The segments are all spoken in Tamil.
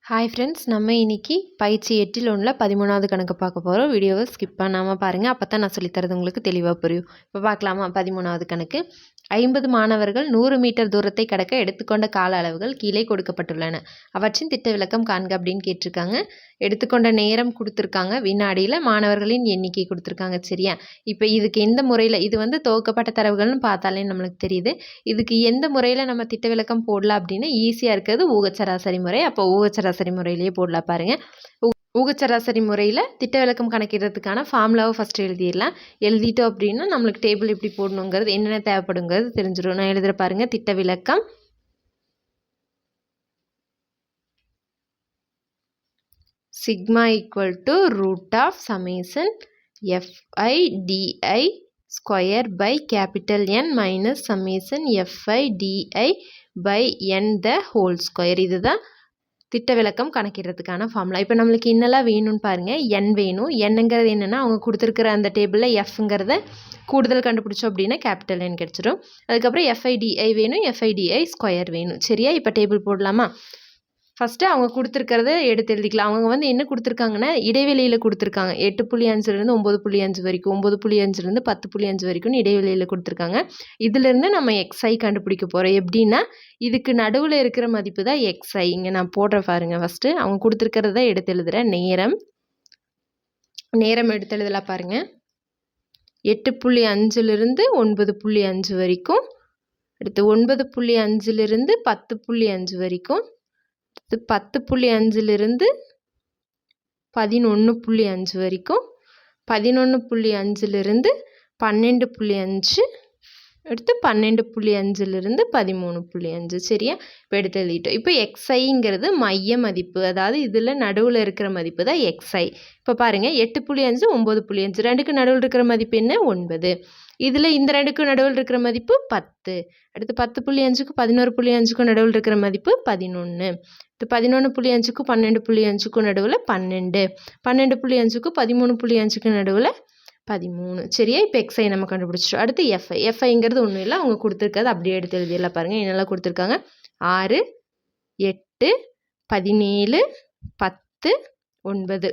ஹாய் ஃப்ரெண்ட்ஸ், நம்ம இன்னைக்கு பயிற்சி 8ல் உள்ள 13வது கணக்கு பார்க்க போகிறோம். வீடியோவை ஸ்கிப் பண்ணாமல் பாருங்கள், அப்போ தான் நான் சொல்லித்தரது உங்களுக்கு தெளிவாக புரியும். இப்போ பார்க்கலாமா? 13வது கணக்கு. 50 மாணவர்கள் 100 மீட்டர் தூரத்தை கடக்க எடுத்துக்கொண்ட கால அளவுகள் கீழே கொடுக்கப்பட்டுள்ளன. அவற்றின் திட்ட விளக்கம் காண்க அப்படின்னு கேட்டிருக்காங்க. எடுத்துக்கொண்ட நேரம் கொடுத்துருக்காங்க, வினாடியில் மாணவர்களின் எண்ணிக்கை கொடுத்துருக்காங்க. சரியா? இப்போ இதுக்கு எந்த முறையில், இது துவக்கப்பட்ட தரவுகள்னு பார்த்தாலே நம்மளுக்கு தெரியுது. இதுக்கு எந்த முறையில் நம்ம திட்ட விளக்கம் போடலாம் அப்படின்னு ஈஸியாக இருக்கிறது ஊகச்சராசரி முறை. அப்போ ஊகச்சராசரி முறையிலேயே போடலாம் பாருங்கள். ஊகச்சராசரி முறையில் திட்ட விளக்கம் கணக்கிடுறதுக்கான ஃபார்முலாவை ஃபஸ்ட்டு எழுதிடலாம். எழுதிட்டோம் அப்படின்னா நம்மளுக்கு டேபிள் எப்படி போடணுங்கிறது, என்னென்ன தேவைப்படுங்கிறது தெரிஞ்சிடும். நான் எழுதுகிற பாருங்கள். திட்ட விளக்கம் sigma equal to root of summation FI DI square by capital N minus summation FI DI by N the whole square. இதுதான் திட்ட விளக்கம் கணக்கிடுறதுக்கான ஃபார்முலா. இப்போ நம்மளுக்கு என்னெல்லாம் வேணும்னு பாருங்கள். என் வேணும். என்னங்கிறது என்னென்னா அவங்க கொடுத்துருக்கிற அந்த டேபிளில் எஃப்ங்கிறத கூடுதல் கண்டுபிடிச்சோம் அப்படின்னா கேபிட்டல் என் கிடச்சிடும். அதுக்கப்புறம் எஃப்ஐடிஐ வேணும், எஃப்ஐடிஐ ஸ்கொயர் வேணும். சரியா? இப்போ டேபிள் போடலாமா? ஃபஸ்ட்டு அவங்க கொடுத்துருக்கிறத எடுத்து எழுதிக்கலாம். அவங்க என்ன கொடுத்துருக்காங்கன்னா இடைவெளியில் கொடுத்துருக்காங்க. 8.5லேருந்து 9.5 வரைக்கும், 9.5லேருந்து 10.5 வரைக்கும் இடைவெளியில் கொடுத்துருக்காங்க. இதிலேருந்து நம்ம எக்ஸ்ஐ கண்டுபிடிக்க போகிறோம். எப்படின்னா இதுக்கு நடுவில் இருக்கிற மதிப்பு தான் எக்ஸ்ஐ. இங்கே நான் போடுற பாருங்கள். ஃபஸ்ட்டு அவங்க கொடுத்துருக்கிறத எடுத்து எழுதுகிறேன். நேரம் எடுத்து எழுதலாம் பாருங்கள். 8.5லேருந்து 9.5 வரைக்கும், அடுத்து 9.5லேருந்து 10.5 வரைக்கும், 10.5லேருந்து 11.5 வரைக்கும், 11.5லேருந்து 12.5, அடுத்து 12.5லேருந்து 13.5. சரியா? இப்போ எடுத்து எழுதிட்டோம். இப்போ எக்ஸ்ஐங்கிறது மைய மதிப்பு, அதாவது இதில் நடுவில் இருக்கிற மதிப்பு தான் எக்ஸ்ஐ. இப்போ பாருங்கள், 8.5 9.5 ரெண்டுக்கு நடுவில் இருக்கிற மதிப்பு என்ன? 9. இதில் இந்த ரெண்டுக்கும் நடுவில் இருக்கிற மதிப்பு 10. அடுத்து 10.5க்கும் 11.5க்கும் நடுவில் இருக்கிற மதிப்பு 11. இது 11.5க்கும் 12.5க்கும் நடுவில் 12. 12.5க்கும் 13.5க்கும் நடுவில் 13. சரியா? இப்போ எக்ஸ்ஐ நம்ம கண்டுபிடிச்சிட்டோம். அடுத்து எஃப்ஐ. எஃப்ஐங்கிறது ஒன்றும் இல்லை, அவங்க கொடுத்துருக்காது அப்படியே எடுத்து எழுதிடலாம் பாருங்கள். என்னெல்லாம் கொடுத்துருக்காங்க? 6, 8, 17, 10, 9.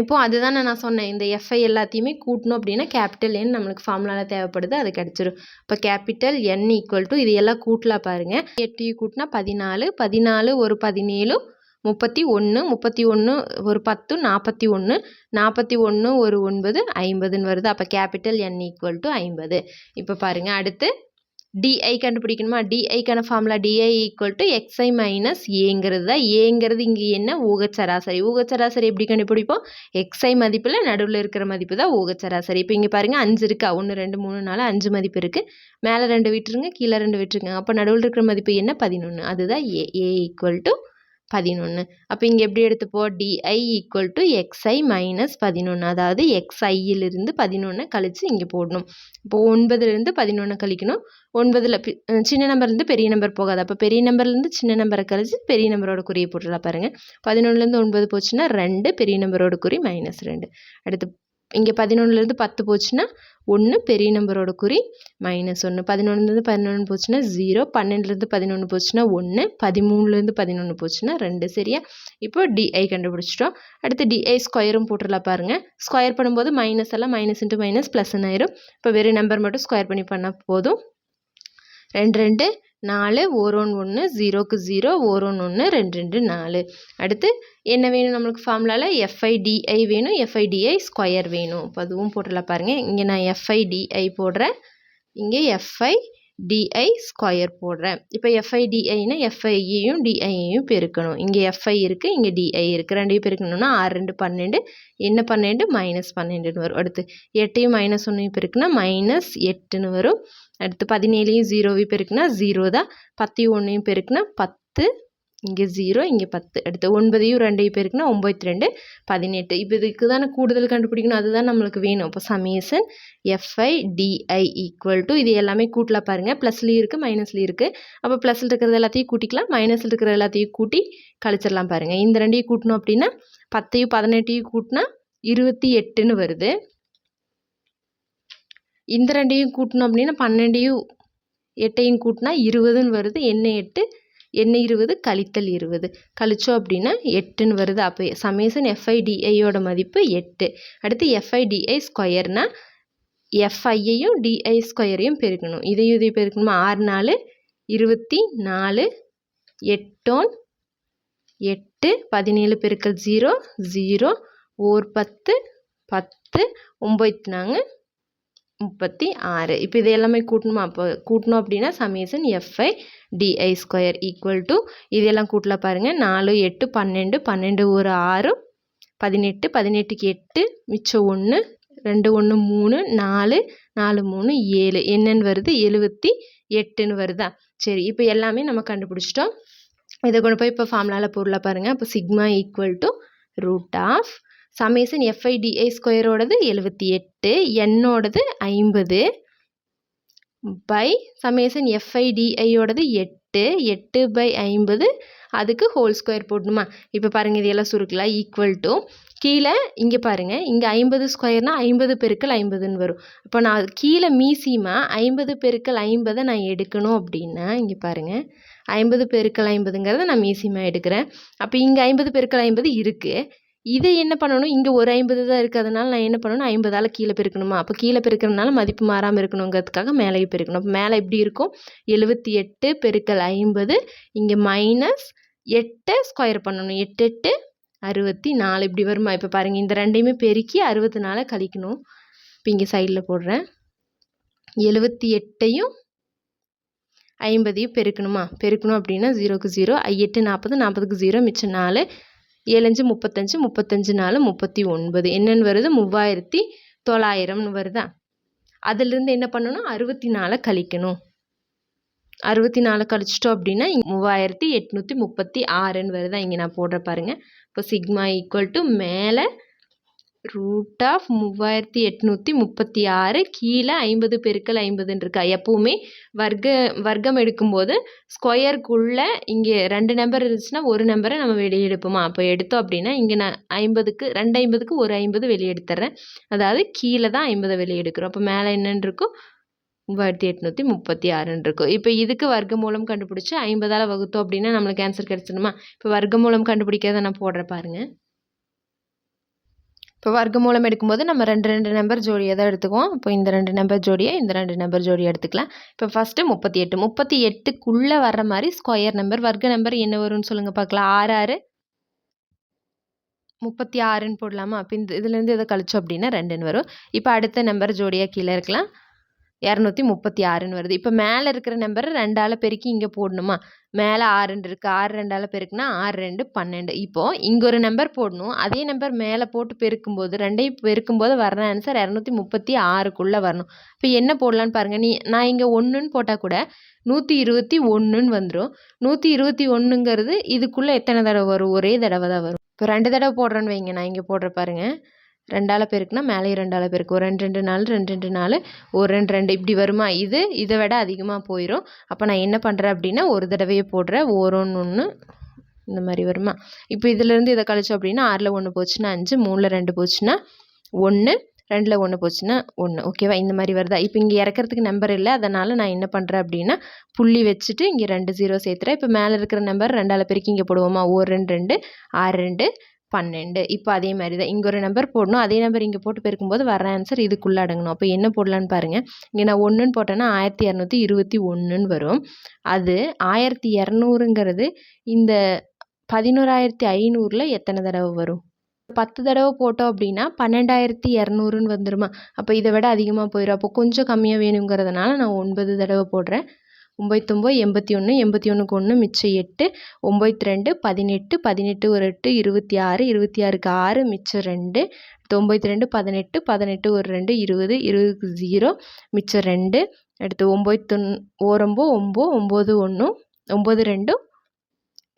இப்போது அதுதான் நான் சொன்னேன். இந்த எஃப்ஐ எல்லாத்தையுமே கூட்டணும் அப்படின்னா கேபிட்டல் என் நம்மளுக்கு ஃபார்முலாவில் தேவைப்படுது, அது கிடச்சிரும். இப்போ கேபிட்டல் என் ஈக்குவல் டு இது எல்லாம் கூட்டலாம் பாருங்கள். 8 கூட்டினா 14, 14 ஒரு 17 31, 31 ஒரு 10 41, 41 ஒரு 9 50ன்னு வருது. அப்போ கேபிட்டல் என் ஈக்குவல் டு 50. இப்போ பாருங்கள், அடுத்து டிஐ கண்டுபிடிக்கணுமா? டிஐக்கான formula D I equal to x i minus ஏங்கிறது தான். ஏங்கிறது இங்கே என்ன? ஊகச்சராசரி. ஊகச்சராசரி எப்படி கண்டுபிடிப்போம்? எக்ஸ்ஐ மதிப்பில் நடுவில் இருக்கிற மதிப்பு தான் ஊகச்சராசரி. இப்போ இங்கே பாருங்கள், 5 இருக்கா? 1 2 3 4 5 மதிப்பு இருக்குது. மேலே 2 விட்டுருங்க, கீழே 2 விட்டுருங்க. அப்போ நடுவில் இருக்கிற மதிப்பு என்ன? 11. அதுதான் ஏ ஈக்குவல் டு 11. அப்போ இங்கே எப்படி எடுத்துப்போம்? DI equal to x i minus 11. அதாவது எக்ஸ்ஐயிலிருந்து 11 கழித்து இங்கே போடணும். இப்போ 9லேருந்து 11 கழிக்கணும். 9ல் சின்ன நம்பர்லேருந்து பெரிய நம்பர் போகாது. அப்போ பெரிய நம்பர்லேருந்து சின்ன நம்பரை கழிச்சு பெரிய நம்பரோட குறியை போட்டுடலாம் பாருங்கள். 11லேருந்து 9 போச்சுன்னா 2, பெரிய நம்பரோட குறி -2. அடுத்து இங்கே 11லேருந்து 10 போச்சுன்னா 1, பெரிய நம்பரோட குறி -1. 11லேருந்து 11 போச்சுன்னா 0, 12லேருந்து 11 போச்சுன்னா 1, 13லேருந்து 11 போச்சுன்னா 2. சரியா? இப்போ டிஐ கண்டுபிடிச்சிட்டோம். அடுத்து டிஐ ஸ்கொயரும் போட்டுடலாம் பாருங்கள். ஸ்கொயர் பண்ணும்போது மைனஸ் எல்லாம் மைனஸ் இன்ட்டு மைனஸ் ப்ளஸ்ன்னு ஆயிரும். இப்போ வெறும் நம்பர் மட்டும் ஸ்கொயர் பண்ணி பண்ணால் போதும். 2 2 4, 1 1 0க்கு 0, 1 1 2 2 4. அடுத்து என்ன வேணும் நம்மளுக்கு ஃபார்முலாவில்? எஃப்ஐடிஐ வேணும், எஃப்ஐடிஐ ஸ்கொயர் வேணும். இப்போ அதுவும் போட்டுடலாம் பாருங்கள். இங்கே நான் எஃப்ஐடிஐ போடுறேன், இங்கே எஃப்ஐடிஐ ஸ்கொயர் போடுறேன். இப்போ எஃப்ஐடிஐனா எஃப்ஐயையும் டிஐயையும் பெருக்கணும். இங்கே எஃப்ஐ இருக்குது, இங்கே டிஐ இருக்குது. ரெண்டையும் பெருக்கணும்னா 6 2 12, என்ன 12? -12ன்னு வரும். அடுத்து 8யும் -1 பெருக்குனா -8ன்னு வரும். அடுத்து 17யும் 0வையும் பெருக்குனா 0 தான். 10யும் 1யும் பெருக்குனா 10, இங்கே 0, இங்கே 10. அடுத்து 9யும் 2யும் பெருக்குனா 9 2 18. இப்போ இதுக்கு தானே கூடுதல் கண்டுபிடிக்கணும், அதுதான் நம்மளுக்கு வேணும். இப்போ summation FI DI equal to இது எல்லாமே கூட்டலாம் பாருங்கள். ப்ளஸ்லேயும் இருக்குது, மைனஸ்லேயும் இருக்குது. அப்போ ப்ளஸில் இருக்கிறது எல்லாத்தையும் கூட்டிக்கலாம், மைனஸில் இருக்கிற எல்லாத்தையும் கூட்டி கழிச்சிடலாம் பாருங்கள். இந்த ரெண்டையும் கூட்டணும் அப்படின்னா 10யும் 18யும் கூட்டினா 28ன்னு வருது. இந்த ரெண்டையும் கூட்டணும் அப்படின்னா 12யும் 8யும் கூட்டினா 20ன்னு வருது. என்ன 8? என்ன 20 கழித்தல் 20 கழிச்சோம் அப்படின்னா 8ன்னு வருது. அப்போ சமேசன் FIDIயோட மதிப்பு 8. அடுத்து FIDI ஸ்கொயர்னா FIயையும் DI ஸ்கொயரையும் பெருக்கணும். இதையும் பெருக்கணுமா? 6 4 24 8 8 17 பெருக்கல் 0 0 ஓர் 10 10 9 நாங்க 36. இப்போ இது எல்லாமே கூட்டணுமா? அப்போ கூட்டணும் அப்படின்னா summation FIDI square equal to இதெல்லாம் கூட்டலாம் பாருங்கள். 4 8 12 12 ஒரு 6 18 18க்கு 8 மிச்சம் 1 2 1 3 4 4 3 7 என்னன்னு வருது? 78ன்னு வருதா? சரி, இப்போ எல்லாமே நம்ம கண்டுபிடிச்சிட்டோம். இதை கொண்டு போய் இப்போ ஃபார்முலாவில் பொருளாக பாருங்கள். அப்போ sigma equal to root of summation FIDI ஸ்கொயரோடது 78, என்னோடது 50 பை சமேசன் FIDIயோடது 8 8 பை 50 அதுக்கு ஹோல் ஸ்கொயர் போடணுமா? இப்போ பாருங்கள், இதெல்லாம் சுருக்கலாம். ஈக்குவல் டு கீழே இங்கே பாருங்கள், இங்கே 50 ஸ்கொயர்னால் 50 பெருக்கல் 50ன்னு வரும். அப்போ நான் கீழே மீசிமா 50 பெருக்கல் 50 நான் எடுக்கணும் அப்படின்னா இங்கே பாருங்கள், 50 பெருக்கல் 50ங்கிறத நான் மீசிமா எடுக்கிறேன். அப்போ இங்கே 50 பெருக்கல் 50 இருக்குது. இதை என்ன பண்ணணும்? இங்கே ஒரு 50 தான் இருக்குது. அதனால் நான் என்ன பண்ணணும்? 50ஆல் கீழே பெருக்கணுமா? அப்போ கீழே பெருக்கிறதுனால மதிப்பு மாறாமல் இருக்கணுங்கிறதுக்காக மேலேயும் பெருக்கணும். அப்போ மேலே எப்படி இருக்கும்? 78 பெருக்கல் 50 இங்கே மைனஸ் 8 ஸ்கொயர் பண்ணணும். 8 8 64 இப்படி வருமா? இப்போ பாருங்கள், இந்த ரெண்டையுமே பெருக்கி 64 கழிக்கணும். இப்போ இங்கே சைடில் போடுறேன். 78ஐயும் 50ஐயும் பெருக்கணுமா? பெருக்கணும் அப்படின்னா 0க்கு 0 8 40 40க்கு 0 மிச்சம் 4 7 5 35 35 4 39 என்னன்னு வருது? 3900ன்னு வருதா? அதிலிருந்து என்ன பண்ணணும்? 64 கழிக்கணும். 64 கழிச்சிட்டோம் அப்படின்னா 3836ன்னு வருதா? இங்கே நான் போடுற பாருங்கள். இப்போ சிக்மா ஈக்குவல் டு மேலே ரூட் ஆஃப் 3836 கீழே 50 பெருக்கல் 50ன்னு இருக்கா? எப்பவுமே வர்க்கம் எடுக்கும்போது ஸ்கொயருக்குள்ளே இங்கே 2 நம்பர் இருந்துச்சுன்னா ஒரு நம்பரை நம்ம வெளியே எடுப்போமா? அப்போ எடுத்தோம் அப்படின்னா இங்கே நான் 50க்கு 250க்கு ஒரு 50 வெளியே எடுத்துட்றேன். அதாவது கீழே தான் 50 வெளியே எடுக்கிறோம். அப்போ மேலே என்னன்னு இருக்கும்? 3836ன்னு இருக்கும். இப்போ இதுக்கு வர்க்கமூலம் கண்டுபிடிச்சி 50ஆல் வகுத்தோம் அப்படின்னா நம்மளுக்கு ஆன்சர் கிடச்சிடுமா? இப்போ வர்க்கமூலம் கண்டுபிடிக்கிறத நான் போடுறேன் பாருங்கள். இப்போ வர்க்கமூலம் எடுக்கும்போது நம்ம 2 நம்பர் ஜோடியை தான் எடுத்துக்குவோம். இப்போ இந்த 2 நம்பர் ஜோடியை இந்த 2 நம்பர் ஜோடியை எடுத்துக்கலாம். இப்போ ஃபஸ்ட்டு 38 38க்குள்ளே வர்ற மாதிரி ஸ்கொயர் நம்பர் வர்க்க நம்பர் என்ன வரும்னு சொல்லுங்கள் பார்க்கலாம். 6 36ன்னு போடலாமா? அப்போ இதுலேருந்து இதை கழிச்சோம் அப்படின்னா 2ன்னு வரும். இப்போ அடுத்த நம்பர் ஜோடியாக கீழே இருக்கலாம். 236ன்னு வருது. இப்போ மேலே இருக்கிற நம்பரை 2ஆல் பெருக்கி இங்கே போடணுமா? மேலே 6 இருக்குது. 6 2ஆல் பெருக்குனா 6 2 12. இப்போது இங்கே ஒரு நம்பர் போடணும். அதே நம்பர் மேலே போட்டு பெருக்கும்போது 2ஐயும் பெருக்கும்போது வர்ற ஆன்சர் 236க்குள்ளே வரணும். இப்போ என்ன போடலான்னு பாருங்கள். நான் இங்கே 1ன்னு போட்டால் கூட 121ன்னு வந்துடும். 121ங்கிறது இதுக்குள்ளே எத்தனை தடவை வரும்? ஒரே தடவை தான் வரும். இப்போ 2 தடவை போடுறேன்னு வைங்க. நான் இங்கே போடுற பாருங்கள். 2ஆல் பெருக்குனா மேலேயும் 2ஆல் பெருக்கு. ஒரு 2 2 4 2 2 4 ஒரு 2 2 இப்படி வருமா? இதை விட அதிகமாக போயிடும். அப்போ நான் என்ன பண்ணுறேன் அப்படின்னா ஒரு தடவையே போடுறேன். 1 1 இந்த மாதிரி வருமா? இப்போ இதிலேருந்து இதை கழிச்சோம் அப்படின்னா 6ல் 1 போச்சுன்னா 5 3ல் 2 போச்சுன்னா 1 2ல் 1 போச்சுன்னா 1. ஓகேவா? இந்த மாதிரி வருதா? இப்போ இங்கே இறக்கிறதுக்கு நம்பர் இல்லை. அதனால் நான் என்ன பண்ணுறேன் அப்படின்னா புள்ளி வச்சுட்டு இங்கே 2 0 சேர்த்துறேன். இப்போ மேலே இருக்கிற நம்பர் 2ஆல் பெருக்கி இங்கே போடுவோமா? 1 2 2 6 2 12. இப்போ அதே மாதிரி தான் இங்கே ஒரு நம்பர் போடணும். அதே நம்பர் இங்கே போட்டு பெருக்கும்போது வர ஆன்சர் இதுக்குள்ளே அடங்கணும். அப்போ என்ன போடலான்னு பாருங்கள். இங்கே நான் 1ன்னு போட்டேன்னா 1221ன்னு வரும். அது 1200ங்கிறது இந்த 11500ல் எத்தனை தடவை வரும்? 10 தடவை போட்டோம் அப்படின்னா 12200ன்னு வந்துருமா? அப்போ இதை விட அதிகமாக போயிடும். அப்போ கொஞ்சம் கம்மியாக வேணுங்கிறதுனால நான் 9 தடவை போடுறேன். 99 81 81க்கு 1 மிச்சம் 8 92 18 18 ஒரு 8 26 26க்கு 6 மிச்சம் 2 92 18 18 ஒரு 2 20 20க்கு 0 மிச்சம் 2 அடுத்து 9 9 9 1 9 2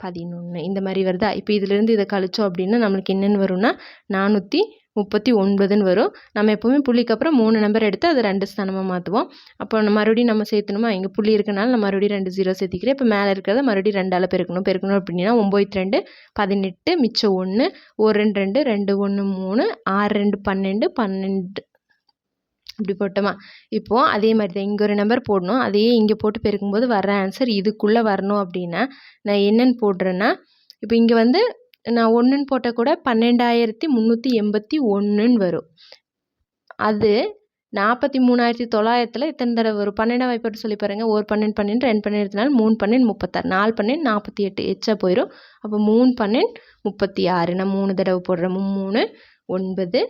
11 இந்த மாதிரி வருதா? இப்போ இதிலேருந்து இதை கழிச்சோம் அப்படின்னா நம்மளுக்கு என்னென்னு வரும்னா 439ன்னு வரும். நம்ம எப்போவுமே புள்ளிக்கு அப்புறம் 3 நம்பர் எடுத்து அதை 2 ஸ்தானமாக மாற்றுவோம். அப்போ மறுபடியும் நம்ம சேர்த்தணுமா? இங்கே புள்ளி இருக்கனால நான் மறுபடியும் 2 0 சேர்த்திக்கிறேன். இப்போ மேலே இருக்கிறத மறுபடியும் 2ஆல் பெருக்கணும் அப்படின்னா 92 18 மிச்சம் 1 ஒரு 2 2 2 1 3 6 2 12 12 இப்படி போட்டோமா? இப்போது அதே மாதிரி தான் இங்கே ஒரு நம்பர் போடணும். அதையே இங்கே போட்டு பெருக்கும்போது வர்ற ஆன்சர் இதுக்குள்ளே வரணும் அப்படின்னா நான் என்னென்னு போடுறேன்னா, இப்போ இங்கே வந்து நான் 1ன்னு போட்டால் கூட 12,381ன்னு வரும். அது 43,900 எத்தனை தடவை வரும்? 12 வாய்ப்பாட்டு சொல்லி பாருங்கள். 1 12 12 2 12 24 3 12 36 4 12 48 எச்சா போயிடும். அப்போ 3 12 36 நான் 3 தடவை போடுறேன். 3 9 8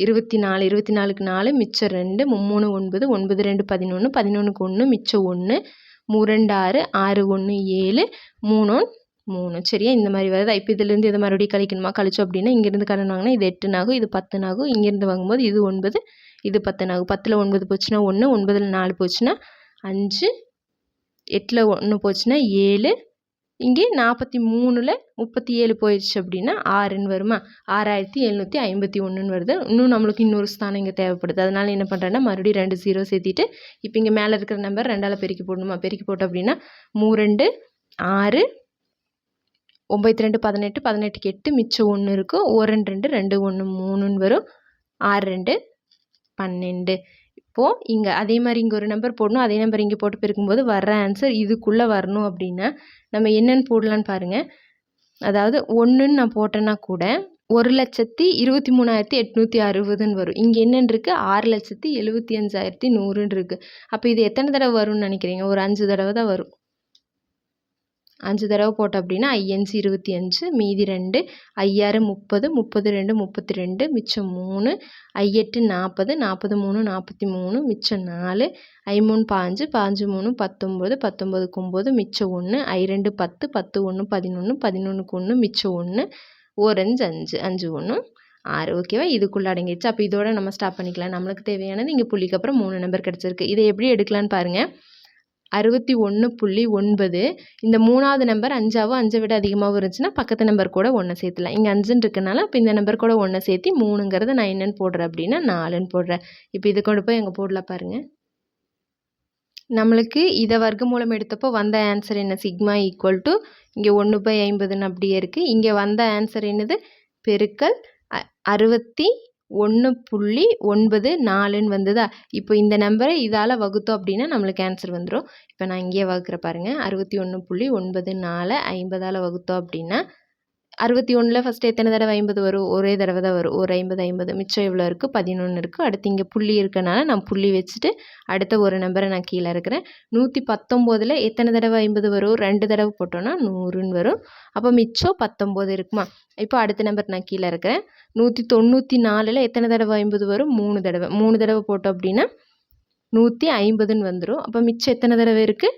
24 24க்கு 4 மிச்சம் 2 3 9 9 2 11 11க்கு 1 மிச்சம் 1 3 2 6 6 1 7 3 3 சரியா? இந்த மாதிரி வருதா? இப்போ இதுலேருந்து இதை மறுபடியும் கழிக்கணுமா? கழிச்சோம் அப்படின்னா இங்கேருந்து கடன் வாங்கினா இது 8 ஆகும், இது 10 ஆகும். இங்கேருந்து வாங்கும்போது இது 9 இது 10 ஆகும். 10ல் 9 போச்சுன்னா 1, 9ல் 4 போச்சுன்னா 5, 8ல் 1 போச்சுன்னா 7, இங்கே 43ல் 37 போயிடுச்சு அப்படின்னா 6ன்னு வருமா? 6751ன்னு வருது. இன்னும் நம்மளுக்கு இன்னொரு ஸ்தானம் இங்கே தேவைப்படுது. அதனால் என்ன பண்ணுறேன்னா மறுபடியும் 2 0 சேர்த்திட்டு இப்போ இங்கே மேலே இருக்கிற நம்பர் 2ஆல் பெருக்கி போடணுமா? பெருக்கி போட்டோம் அப்படின்னா 3 2 6 9 2 18 18க்கு 8 மிச்சம் 1 இருக்கும். 1 2 2 1 3ன்னு வரும். 6 2 12. இப்போது இங்கே அதே மாதிரி இங்கே ஒரு நம்பர் போடணும். அதே நம்பர் இங்கே போட்டு பெருக்கும்போது வர்ற ஆன்சர் இதுக்குள்ளே வரணும் அப்படின்னா நம்ம என்னென்னு போடலான்னு பாருங்கள். அதாவது 1ன்னு நான் போட்டேன்னா கூட 1,23,860ன்னு வரும். இங்கே என்னென்னு இருக்குது? 6,75,100ன்னு இருக்குது. அப்போ இது எத்தனை தடவை வரும்னு நினைக்கிறீங்க? ஒரு 5 தடவை தான் வரும். 5 தடவை போட்டோம் அப்படின்னா 5 25 மீதி 2 5 30 32 32 மிச்சம் 3 8 40 43 43 மிச்சம் 4 3 5 5 3 19 19க்கு 9 மிச்சம் 1 2 10 10 1 11 11க்கு 1 மிச்சம் 1 1 5 5 1 6 ஓகேவா? இதுக்குள்ளே அடங்கிடுச்சு. அப்போ இதோட நம்ம ஸ்டாப் பண்ணிக்கலாம். நம்மளுக்கு தேவையானது இங்கே புள்ளிக்கு அப்புறம் 3 நம்பர் கிடச்சிருக்கு. இதை எப்படி எடுக்கலான்னு பாருங்கள். 61.9 இந்த 3வது நம்பர் 5ஆவோ 5 விட அதிகமாகவும் இருந்துச்சுன்னா பக்கத்து நம்பர் கூட 1 சேர்த்துலாம். இங்கே 5ன்னு இருக்கனால அப்போ இந்த நம்பர் கூட 1 சேர்த்து 3ங்கிறது நான் என்னென்னு போடுறேன் அப்படின்னா 4ன்னு போடுறேன். இப்போ இது கொண்டு போய் எங்கே போடலாம் பாருங்கள். நம்மளுக்கு இதை வர்க்கமூலம் எடுத்தப்போ வந்த ஆன்சர் என்ன? சிக்மா ஈக்குவல் டு இங்கே 1/50ன்னு அப்படியே இருக்குது. இங்கே வந்த ஆன்சர் என்னது? பெருக்கல் 61.94ன்னு வந்ததா? இப்போ இந்த நம்பரை இதால் வகுத்தோம் அப்படின்னா நம்மளுக்கு ஆன்சர் வந்துடும். இப்போ நான் இங்கேயே வகுக்கிற பாருங்கள். 61.94 50ஆல் வகுத்தோம் அப்படின்னா 61ல் ஃபஸ்ட்டு எத்தனை தடவை 50 வரும்? ஒரே தடவை தான் வரும். ஒரு 50 50 மிச்சம் எவ்வளோ இருக்குது? 11 இருக்குது. அடுத்து இங்கே புள்ளி இருக்கனால நான் புள்ளி வச்சுட்டு அடுத்த ஒரு நம்பரை நான் கீழே இருக்கிறேன். 119ல் எத்தனை தடவை 50 வரும்? 2 தடவை போட்டோன்னா 100ன்னு வரும். அப்போ மிச்சம் 19 இருக்குமா? இப்போ அடுத்த நம்பர் நான் கீழே இருக்கிறேன். 194ல் எத்தனை தடவை 50 வரும்? 3 தடவை. 3 தடவை போட்டோம் அப்படின்னா 150ன்னு வந்துடும். அப்போ மிச்சம் எத்தனை தடவை இருக்குது?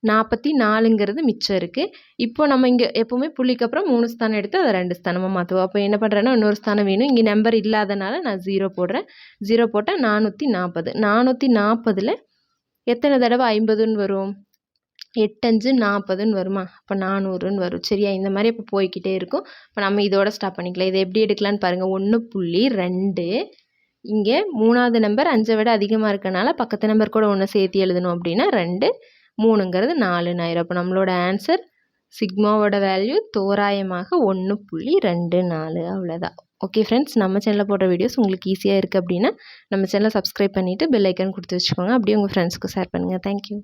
44ங்கிறது மிச்சம் இருக்குது. இப்போ நம்ம இங்கே எப்போவுமே புள்ளிக்கு அப்புறம் 3 ஸ்தானம் எடுத்து அதை 2 ஸ்தானமாக மாற்றுவோம். அப்போ என்ன பண்ணுறேன்னா இன்னொரு ஸ்தானம் வேணும். இங்கே நம்பர் இல்லாதனால நான் 0 போடுறேன். 0 போட்டால் 440. 440ல் எத்தனை தடவை 50ன்னு வரும்? 8 5 40ன்னு வருமா? அப்போ 400ன்னு வரும். சரியா? இந்த மாதிரி இப்போ போய்கிட்டே இருக்கும். இப்போ நம்ம இதோட ஸ்டாப் பண்ணிக்கலாம். இதை எப்படி எடுக்கலான்னு பாருங்கள். 1.2 இங்கே 3வது நம்பர் 5 விட அதிகமாக இருக்கனால பக்கத்து நம்பர் கூட 1 சேர்த்து எழுதணும் அப்படின்னா 2 3ங்கிறது 4ன்னு ஆயிரும். அப்போ நம்மளோட ஆன்சர் சிக்மாவோட வேல்யூ தோராயமாக 1.24 அவ்வளோதான். ஓகே ஃப்ரெண்ட்ஸ், நம்ம சேனலில் போடுற வீடியோஸ் உங்களுக்கு ஈஸியாக இருக்குது அப்படின்னா நம்ம சேனலை சப்ஸ்கிரைப் பண்ணிவிட்டு பெல் ஐக்கான் கொடுத்து வச்சுக்கோங்க. அப்படியே உங்கள் ஃப்ரெண்ட்ஸ்க்கு ஷேர் பண்ணுங்கள். தேங்க்யூ.